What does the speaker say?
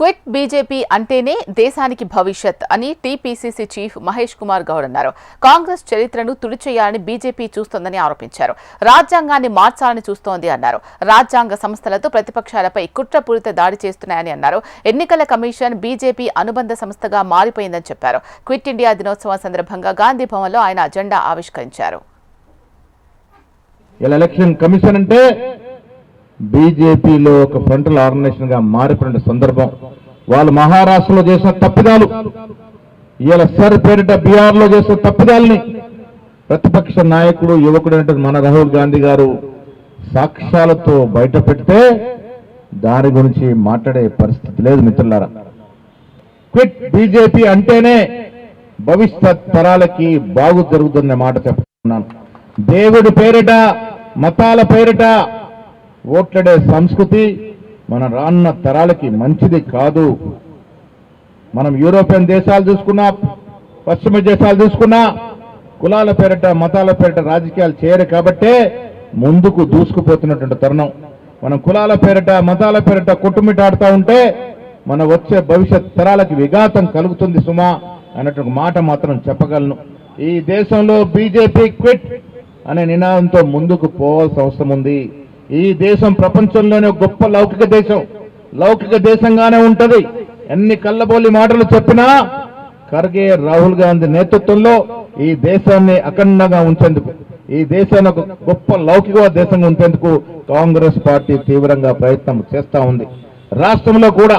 Quit BJP అంటేనే దేశానికి భవిష్యత్ అని టీపీసీసీ చీఫ్ మహేష్ కుమార్ గౌడ్ అన్నారు. కాంగ్రెస్ చరిత్రను తుడిచేయాలని బీజేపీ చూస్తోందని ఆరోపించారు. రాజ్యాంగాన్ని మార్చాలని చూస్తోంది అన్నారు. రాజ్యాంగ సంస్థలతో ప్రతిపక్షాలపై కుట్రపూరిత దాడి చేస్తున్నాయని అన్నారు. ఎన్నికల కమిషన్ బీజేపీ అనుబంధ సంస్థగా మారిపోయిందని చెప్పారు. క్విట్ ఇండియా దినోత్సవం సందర్భంగా గాంధీ భవన్లో ఆయన జెండా ఆవిష్కరించారు. బీజేపీలో ఒక ఫ్రంటల్ ఆర్గనైజేషన్ గా మారిపోయిన సందర్భం. వాళ్ళు మహారాష్ట్రలో చేసిన తప్పిదాలు, ఇవాళ సర్ పేరిట బీహార్ లో చేసిన తప్పిదాలని ప్రతిపక్ష నాయకుడు యువకుడు మన రాహుల్ గాంధీ గారు సాక్ష్యాలతో బయట పెడితే దాని గురించి మాట్లాడే పరిస్థితి లేదు. మిత్రులారా, క్విట్ బీజేపీ అంటేనే భవిష్యత్ తరాలకి బాగు జరుగుతుందనే మాట చెప్తున్నాను. దేవుడి పేరిట మతాల పేరిట ఓట్లడే సంస్కృతి మన రానున్న తరాలకి మంచిది కాదు. మనం యూరోపియన్ దేశాలు చూసుకున్నా, పశ్చిమ దేశాలు చూసుకున్నా కులాల పేరిట మతాల పేరిట రాజకీయాలు చేయరు కాబట్టే ముందుకు దూసుకుపోతున్నటువంటి తరుణం. మనం కులాల పేరిట మతాల పేరిట కొట్టుమిటాడుతూ ఉంటే మన వచ్చే భవిష్యత్ తరాలకి విఘాతం కలుగుతుంది సుమా అన్నట్టు మాట మాత్రం చెప్పగలను. ఈ దేశంలో బీజేపీ క్విట్ అనే నినాదంతో ముందుకు పోవాల్సిన అవసరం ఉంది. ఈ దేశం ప్రపంచంలోనే గొప్ప లౌకిక దేశంగానే ఉంటది. ఎన్ని కళ్ళబోలి మాటలు చెప్పినా ఖర్గే రాహుల్ గాంధీ నేతృత్వంలో ఈ దేశాన్ని అఖండంగా ఉంచేందుకు, ఈ దేశాన్ని ఒక గొప్ప లౌకిక దేశంగా ఉంచేందుకు కాంగ్రెస్ పార్టీ తీవ్రంగా ప్రయత్నం చేస్తా ఉంది. రాష్ట్రంలో కూడా